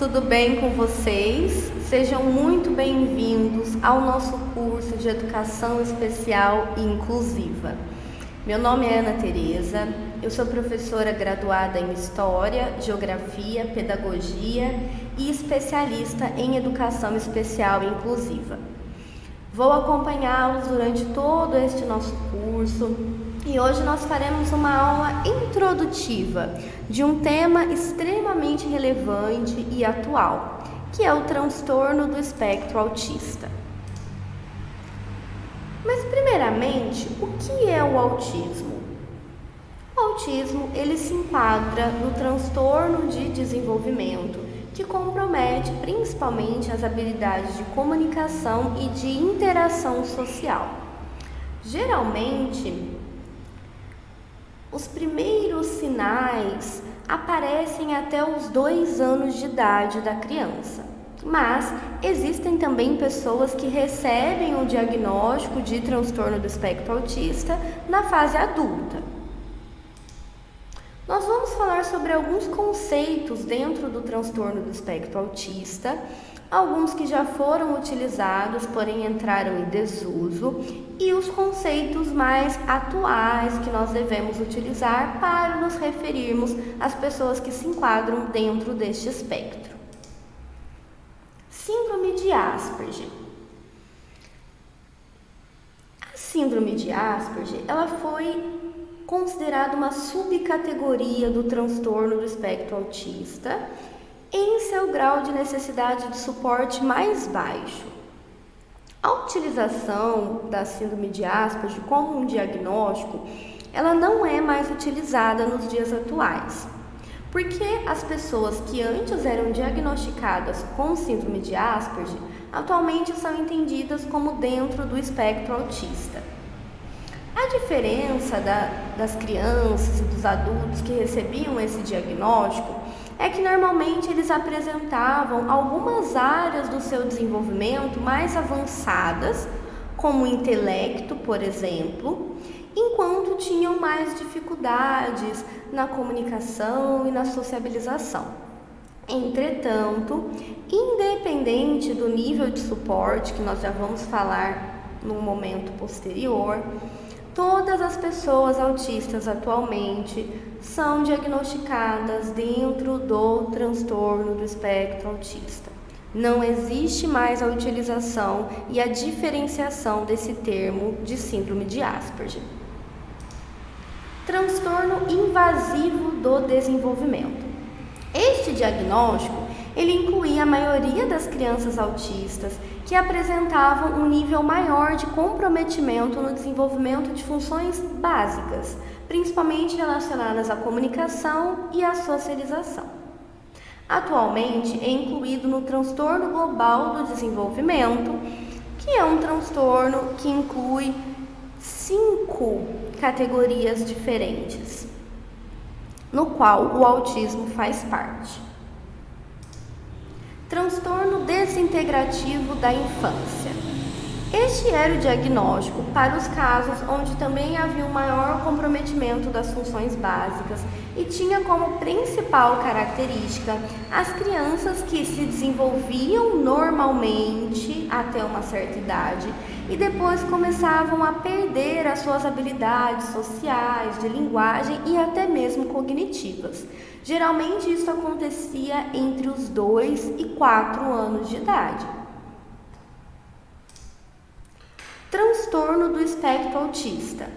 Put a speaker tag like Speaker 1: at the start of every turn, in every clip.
Speaker 1: tudo bem com vocês? Sejam muito bem-vindos ao nosso curso de Educação Especial e Inclusiva. Meu nome é Ana Tereza, eu sou professora graduada em História, Geografia, Pedagogia e especialista em Educação Especial e Inclusiva. Vou acompanhá-los durante todo este nosso curso e hoje nós faremos uma aula introdutiva de um tema extremamente relevante e atual, que é o transtorno do espectro autista. Mas primeiramente, o que é o autismo? O autismo, ele se enquadra no transtorno de desenvolvimento que compromete principalmente as habilidades de comunicação e de interação social. Geralmente, os primeiros sinais aparecem até os 2 anos de idade da criança, mas existem também pessoas que recebem o diagnóstico de transtorno do espectro autista na fase adulta. Nós vamos falar sobre alguns conceitos dentro do transtorno do espectro autista, alguns que já foram utilizados, porém entraram em desuso, e os conceitos mais atuais que nós devemos utilizar para nos referirmos às pessoas que se enquadram dentro deste espectro. Síndrome de Asperger. A síndrome de Asperger, ela foi considerada uma subcategoria do transtorno do espectro autista em seu grau de necessidade de suporte mais baixo. A utilização da síndrome de Asperger como um diagnóstico, ela não é mais utilizada nos dias atuais, porque as pessoas que antes eram diagnosticadas com síndrome de Asperger, atualmente são entendidas como dentro do espectro autista. A diferença das crianças e dos adultos que recebiam esse diagnóstico é que normalmente eles apresentavam algumas áreas do seu desenvolvimento mais avançadas, como o intelecto, por exemplo, enquanto tinham mais dificuldades na comunicação e na sociabilização. Entretanto, independente do nível de suporte, que nós já vamos falar num momento posterior, todas as pessoas autistas atualmente são diagnosticadas dentro do transtorno do espectro autista. Não existe mais a utilização e a diferenciação desse termo de síndrome de Asperger. Transtorno invasivo do desenvolvimento. Este diagnóstico, ele incluía a maioria das crianças autistas que apresentavam um nível maior de comprometimento no desenvolvimento de funções básicas, principalmente relacionadas à comunicação e à socialização. Atualmente é incluído no transtorno global do desenvolvimento, que é um transtorno que inclui 5 categorias diferentes, no qual o autismo faz parte. Transtorno desintegrativo da infância. Este era o diagnóstico para os casos onde também havia um maior comprometimento das funções básicas e tinha como principal característica as crianças que se desenvolviam normalmente até uma certa idade e depois começavam a perder as suas habilidades sociais, de linguagem e até mesmo cognitivas. Geralmente isso acontecia entre os 2 e 4 anos de idade. Transtorno do espectro autista.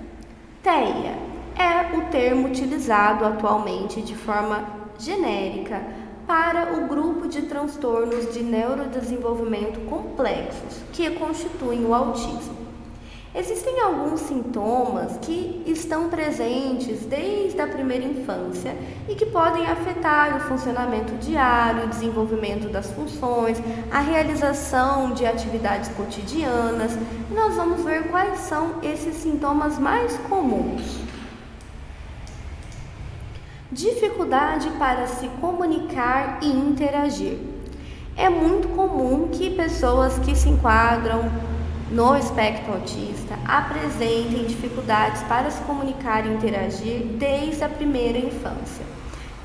Speaker 1: TEA é o termo utilizado atualmente de forma genérica para o grupo de transtornos de neurodesenvolvimento complexos que constituem o autismo. Existem alguns sintomas que estão presentes desde a primeira infância e que podem afetar o funcionamento diário, o desenvolvimento das funções, a realização de atividades cotidianas. E nós vamos ver quais são esses sintomas mais comuns. Dificuldade para se comunicar e interagir. É muito comum que pessoas que se enquadram no espectro autista apresentem dificuldades para se comunicar e interagir desde a primeira infância.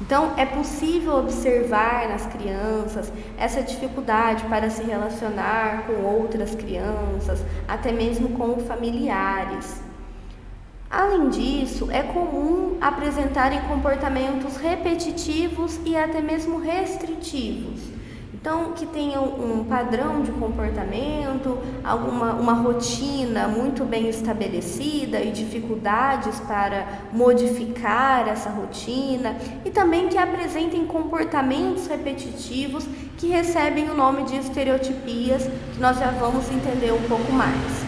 Speaker 1: Então, é possível observar nas crianças essa dificuldade para se relacionar com outras crianças, até mesmo com familiares. Além disso, é comum apresentarem comportamentos repetitivos e até mesmo restritivos. Então, que tenham um padrão de comportamento, uma rotina muito bem estabelecida e dificuldades para modificar essa rotina, e também que apresentem comportamentos repetitivos que recebem o nome de estereotipias, que nós já vamos entender um pouco mais.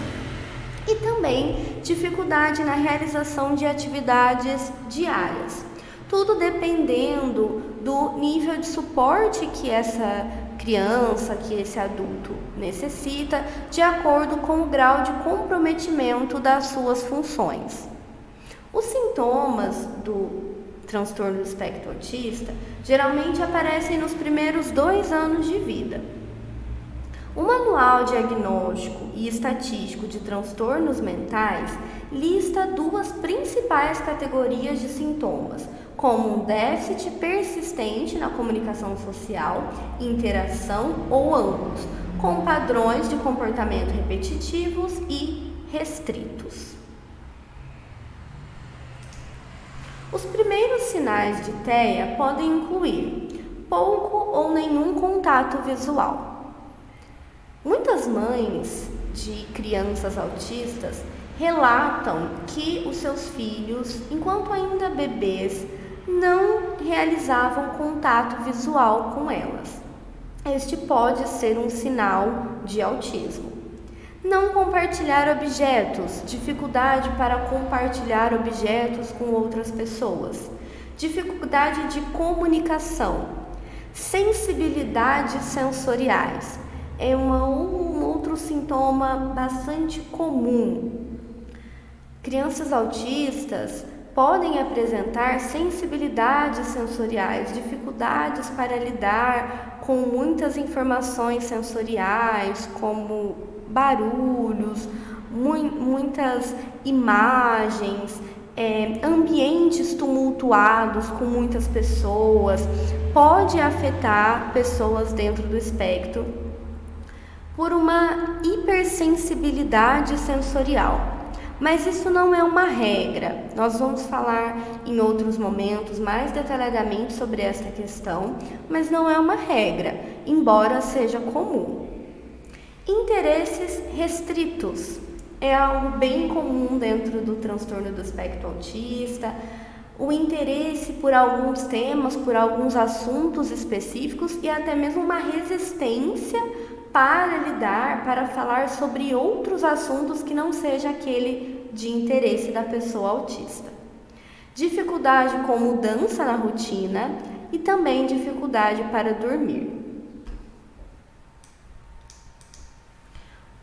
Speaker 1: E também dificuldade na realização de atividades diárias. Tudo dependendo do nível de suporte que essa criança, que esse adulto necessita, de acordo com o grau de comprometimento das suas funções. Os sintomas do transtorno do espectro autista geralmente aparecem nos primeiros 2 anos de vida. O Manual Diagnóstico e Estatístico de Transtornos Mentais lista 2 principais categorias de sintomas, como um déficit persistente na comunicação social, interação ou ambos, com padrões de comportamento repetitivos e restritos. Os primeiros sinais de TEA podem incluir pouco ou nenhum contato visual. Muitas mães de crianças autistas relatam que os seus filhos, enquanto ainda bebês, não realizavam contato visual com elas. Este pode ser um sinal de autismo. Não compartilhar objetos, dificuldade para compartilhar objetos com outras pessoas, dificuldade de comunicação, sensibilidades sensoriais. É um outro sintoma bastante comum. Crianças autistas podem apresentar sensibilidades sensoriais, dificuldades para lidar com muitas informações sensoriais, como barulhos, muitas imagens, ambientes tumultuados com muitas pessoas. Pode afetar pessoas dentro do espectro por uma hipersensibilidade sensorial. Mas isso não é uma regra. Nós vamos falar em outros momentos mais detalhadamente sobre esta questão, mas não é uma regra, embora seja comum. Interesses restritos é algo bem comum dentro do transtorno do espectro autista. O interesse por alguns temas, por alguns assuntos específicos e até mesmo uma resistência para falar sobre outros assuntos que não seja aquele de interesse da pessoa autista. Dificuldade com mudança na rotina e também dificuldade para dormir.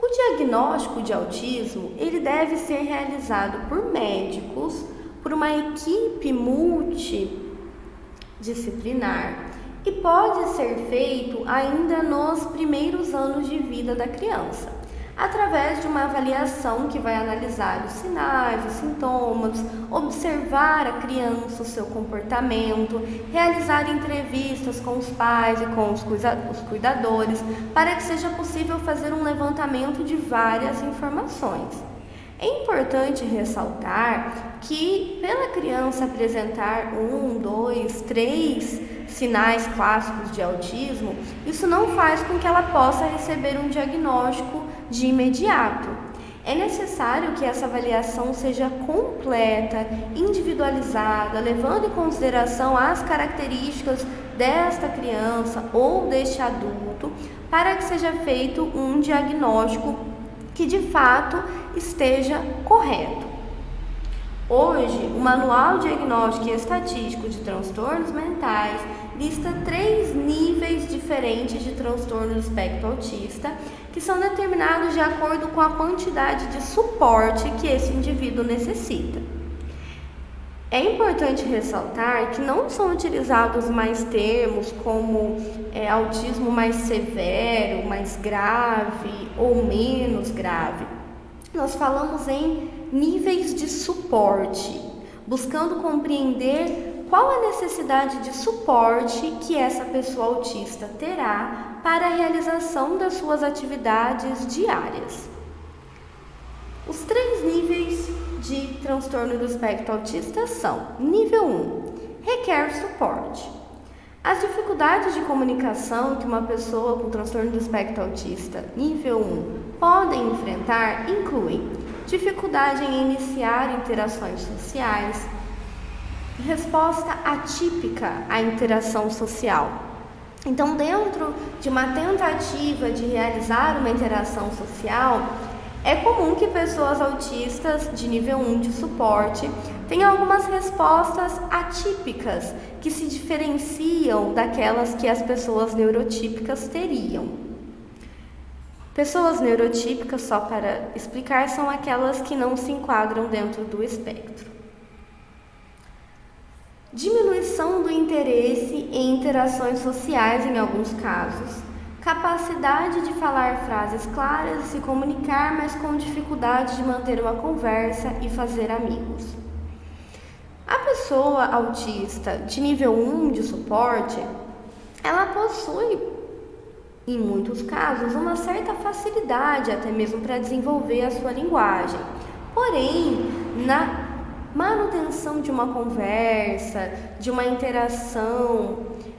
Speaker 1: O diagnóstico de autismo, ele deve ser realizado por médicos, por uma equipe multidisciplinar e pode ser feito ainda nos primeiros anos de vida da criança, através de uma avaliação que vai analisar os sinais, os sintomas, observar a criança, o seu comportamento, realizar entrevistas com os pais e com os cuidadores, para que seja possível fazer um levantamento de várias informações. É importante ressaltar que, pela criança apresentar 1, 2, 3 sinais clássicos de autismo, isso não faz com que ela possa receber um diagnóstico de imediato. É necessário que essa avaliação seja completa, individualizada, levando em consideração as características desta criança ou deste adulto, para que seja feito um diagnóstico que de fato esteja correto. Hoje, o Manual Diagnóstico e Estatístico de Transtornos Mentais lista 3 níveis diferentes de transtorno do espectro autista, que são determinados de acordo com a quantidade de suporte que esse indivíduo necessita. É importante ressaltar que não são utilizados mais termos como autismo mais severo, mais grave ou menos grave. Nós falamos em níveis de suporte, buscando compreender qual a necessidade de suporte que essa pessoa autista terá para a realização das suas atividades diárias. Os 3 níveis de transtorno do espectro autista são: nível 1, requer suporte. As dificuldades de comunicação que uma pessoa com transtorno do espectro autista nível 1 podem enfrentar incluem dificuldade em iniciar interações sociais, resposta atípica à interação social. Então, dentro de uma tentativa de realizar uma interação social, é comum que pessoas autistas de nível 1 de suporte tenham algumas respostas atípicas que se diferenciam daquelas que as pessoas neurotípicas teriam. Pessoas neurotípicas, só para explicar, são aquelas que não se enquadram dentro do espectro. Diminuição do interesse em interações sociais em alguns casos. Capacidade de falar frases claras e se comunicar, mas com dificuldade de manter uma conversa e fazer amigos. A pessoa autista de nível 1 de suporte, ela possui, em muitos casos, uma certa facilidade até mesmo para desenvolver a sua linguagem. Porém, na manutenção de uma conversa, de uma interação,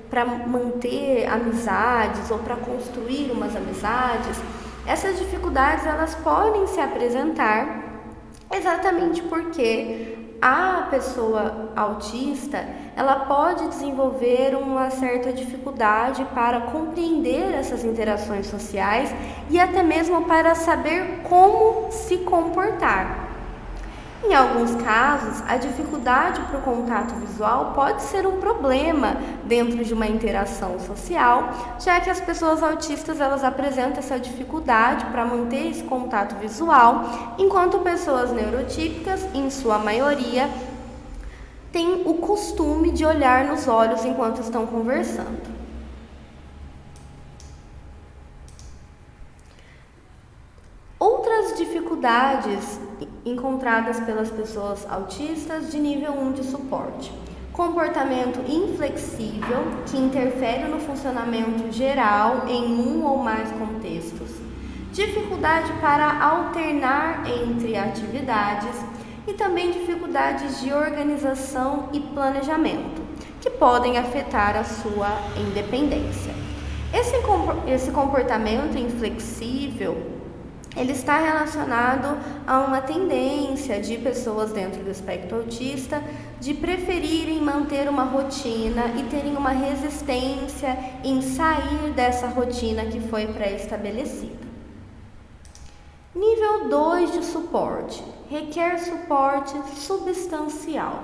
Speaker 1: para manter amizades ou para construir umas amizades, essas dificuldades elas podem se apresentar exatamente porque a pessoa autista ela pode desenvolver uma certa dificuldade para compreender essas interações sociais e até mesmo para saber como se comportar. Em alguns casos, a dificuldade para o contato visual pode ser um problema dentro de uma interação social, já que as pessoas autistas elas apresentam essa dificuldade para manter esse contato visual, enquanto pessoas neurotípicas, em sua maioria, têm o costume de olhar nos olhos enquanto estão conversando. Outras dificuldades encontradas pelas pessoas autistas de nível 1 de suporte: comportamento inflexível, que interfere no funcionamento geral em um ou mais contextos, dificuldade para alternar entre atividades e também dificuldades de organização e planejamento, que podem afetar a sua independência. Esse comportamento inflexível ele está relacionado a uma tendência de pessoas dentro do espectro autista de preferirem manter uma rotina e terem uma resistência em sair dessa rotina que foi pré-estabelecida. Nível 2 de suporte, requer suporte substancial.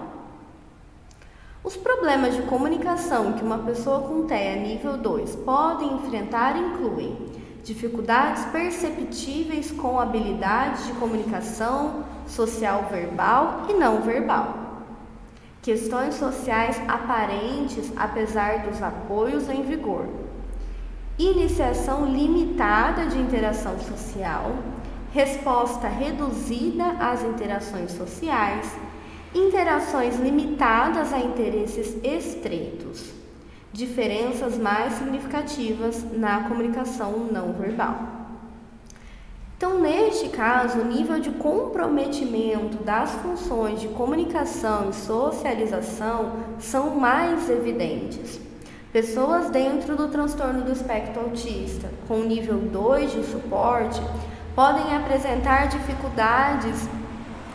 Speaker 1: Os problemas de comunicação que uma pessoa com TEA nível 2 pode enfrentar incluem dificuldades perceptíveis com habilidades de comunicação social verbal e não verbal, questões sociais aparentes apesar dos apoios em vigor, iniciação limitada de interação social, resposta reduzida às interações sociais, interações limitadas a interesses estreitos, diferenças mais significativas na comunicação não verbal. Então, neste caso, o nível de comprometimento das funções de comunicação e socialização são mais evidentes. Pessoas dentro do transtorno do espectro autista, com nível 2 de suporte, podem apresentar dificuldades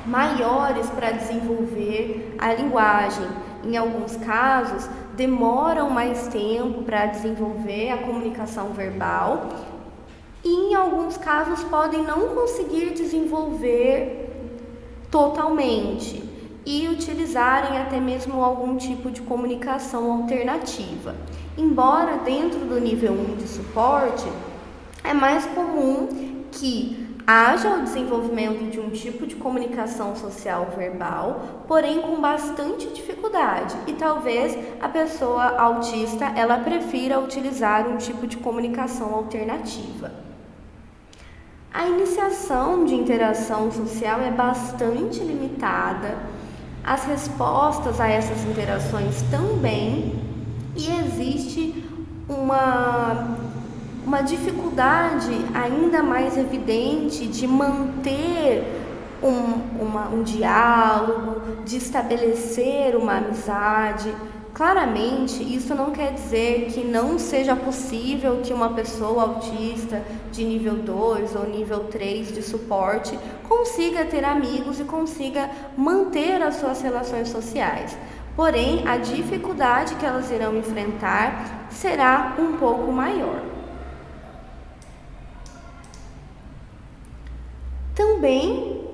Speaker 1: maiores para desenvolver a linguagem. Em alguns casos, demoram mais tempo para desenvolver a comunicação verbal e, em alguns casos, podem não conseguir desenvolver totalmente e utilizarem até mesmo algum tipo de comunicação alternativa. Embora dentro do nível 1 de suporte, é mais comum que haja o desenvolvimento de um tipo de comunicação social verbal, porém com bastante dificuldade, e talvez a pessoa autista ela prefira utilizar um tipo de comunicação alternativa. A iniciação de interação social é bastante limitada, as respostas a essas interações também, e existe uma dificuldade ainda mais evidente de manter um diálogo, de estabelecer uma amizade. Claramente, isso não quer dizer que não seja possível que uma pessoa autista de nível 2 ou nível 3 de suporte consiga ter amigos e consiga manter as suas relações sociais. Porém, a dificuldade que elas irão enfrentar será um pouco maior. Também,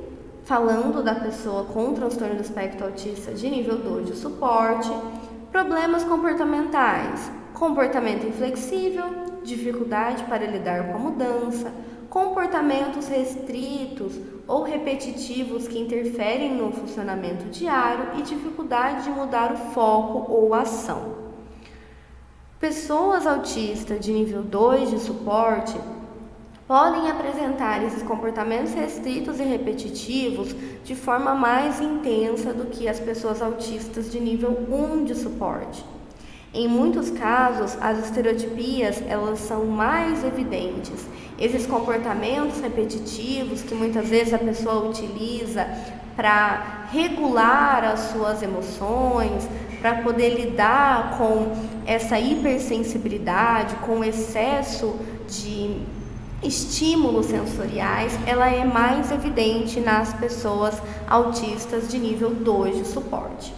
Speaker 1: falando da pessoa com transtorno do espectro autista de nível 2 de suporte, problemas comportamentais, comportamento inflexível, dificuldade para lidar com a mudança, comportamentos restritos ou repetitivos que interferem no funcionamento diário e dificuldade de mudar o foco ou ação. Pessoas autistas de nível 2 de suporte podem apresentar esses comportamentos restritos e repetitivos de forma mais intensa do que as pessoas autistas de nível 1 de suporte. Em muitos casos, as estereotipias elas são mais evidentes. Esses comportamentos repetitivos que muitas vezes a pessoa utiliza para regular as suas emoções, para poder lidar com essa hipersensibilidade, com o excesso de estímulos sensoriais, ela é mais evidente nas pessoas autistas de nível 2 de suporte.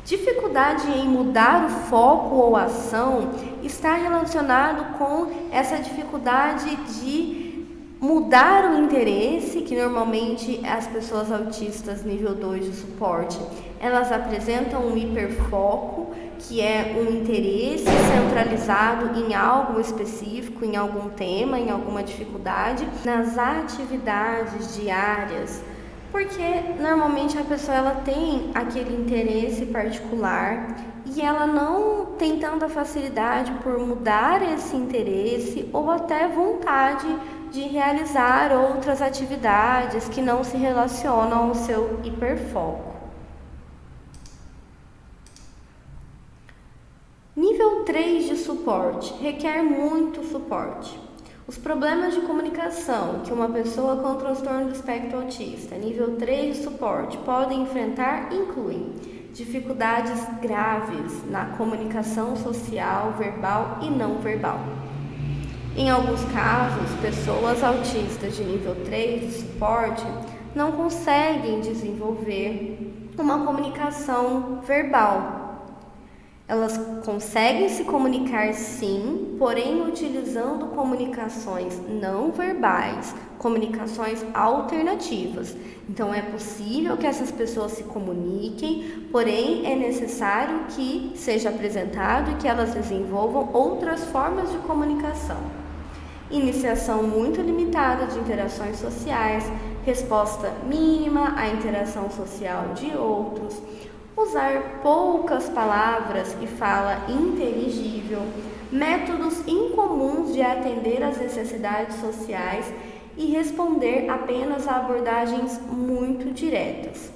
Speaker 1: Dificuldade em mudar o foco ou ação está relacionado com essa dificuldade de mudar o interesse, que normalmente as pessoas autistas nível 2 de suporte, elas apresentam um hiperfoco, que é um interesse centralizado em algo específico, em algum tema, em alguma dificuldade, nas atividades diárias, porque normalmente a pessoa ela tem aquele interesse particular e ela não tem tanta facilidade por mudar esse interesse ou até vontade de realizar outras atividades que não se relacionam ao seu hiperfoco. Nível 3 de suporte requer muito suporte. Os problemas de comunicação que uma pessoa com transtorno do espectro autista, nível 3 de suporte, podem enfrentar incluem dificuldades graves na comunicação social, verbal e não verbal. Em alguns casos, pessoas autistas de nível 3 de suporte não conseguem desenvolver uma comunicação verbal. Elas conseguem se comunicar sim, porém utilizando comunicações não verbais, comunicações alternativas. Então é possível que essas pessoas se comuniquem, porém é necessário que seja apresentado e que elas desenvolvam outras formas de comunicação. Iniciação muito limitada de interações sociais, resposta mínima à interação social de outros, usar poucas palavras e fala inteligível, métodos incomuns de atender às necessidades sociais e responder apenas a abordagens muito diretas.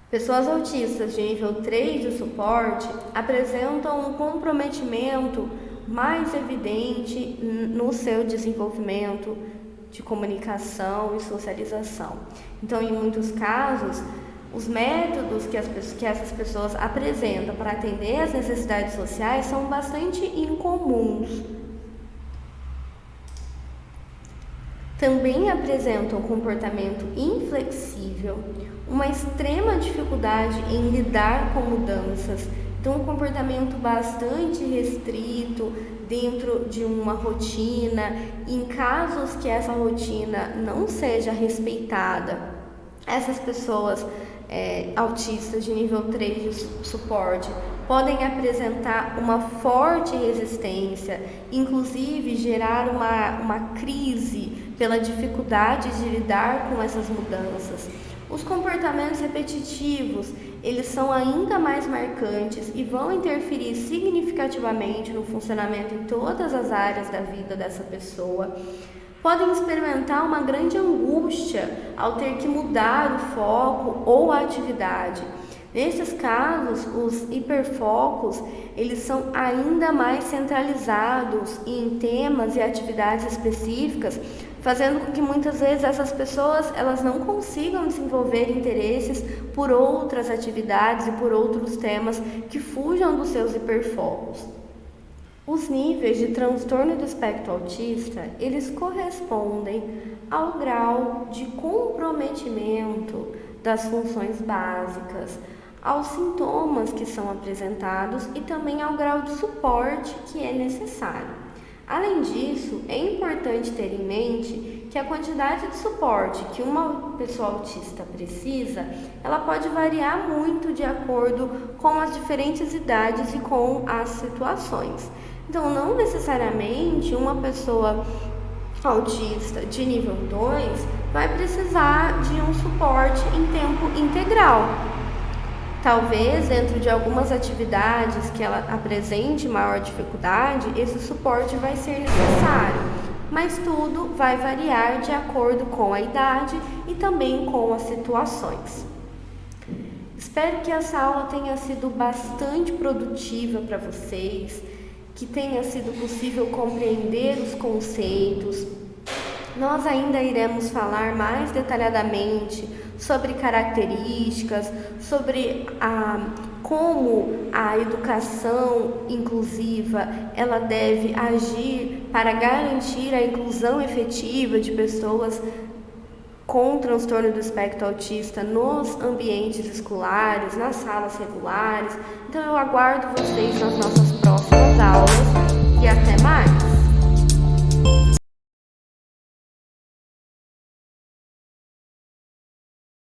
Speaker 1: Pessoas autistas de nível 3 de suporte apresentam um comprometimento mais evidente no seu desenvolvimento de comunicação e socialização. Então, em muitos casos, os métodos que essas pessoas apresentam para atender às necessidades sociais são bastante incomuns. Também apresentam um comportamento inflexível, uma extrema dificuldade em lidar com mudanças, então um comportamento bastante restrito dentro de uma rotina. Em casos que essa rotina não seja respeitada, essas pessoas autistas de nível 3 de suporte podem apresentar uma forte resistência, inclusive gerar uma crise pela dificuldade de lidar com essas mudanças. Os comportamentos repetitivos, eles são ainda mais marcantes e vão interferir significativamente no funcionamento em todas as áreas da vida dessa pessoa. podem experimentar uma grande angústia ao ter que mudar o foco ou a atividade. Nesses casos, os hiperfocos, eles são ainda mais centralizados em temas e atividades específicas, fazendo com que muitas vezes essas pessoas elas não consigam desenvolver interesses por outras atividades e por outros temas que fujam dos seus hiperfocos. Os níveis de transtorno do espectro autista, eles correspondem ao grau de comprometimento das funções básicas, aos sintomas que são apresentados e também ao grau de suporte que é necessário. Além disso, é importante ter em mente que a quantidade de suporte que uma pessoa autista precisa, ela pode variar muito de acordo com as diferentes idades e com as situações. Então, não necessariamente uma pessoa autista de nível 2 vai precisar de um suporte em tempo integral. Talvez, dentro de algumas atividades que ela apresente maior dificuldade, esse suporte vai ser necessário, mas tudo vai variar de acordo com a idade e também com as situações. Espero que essa aula tenha sido bastante produtiva para vocês, que tenha sido possível compreender os conceitos. Nós ainda iremos falar mais detalhadamente sobre características, sobre como a educação inclusiva ela deve agir para garantir a inclusão efetiva de pessoas com transtorno do espectro autista nos ambientes escolares, nas salas regulares. Então eu aguardo vocês nas nossas próximas aulas e até mais!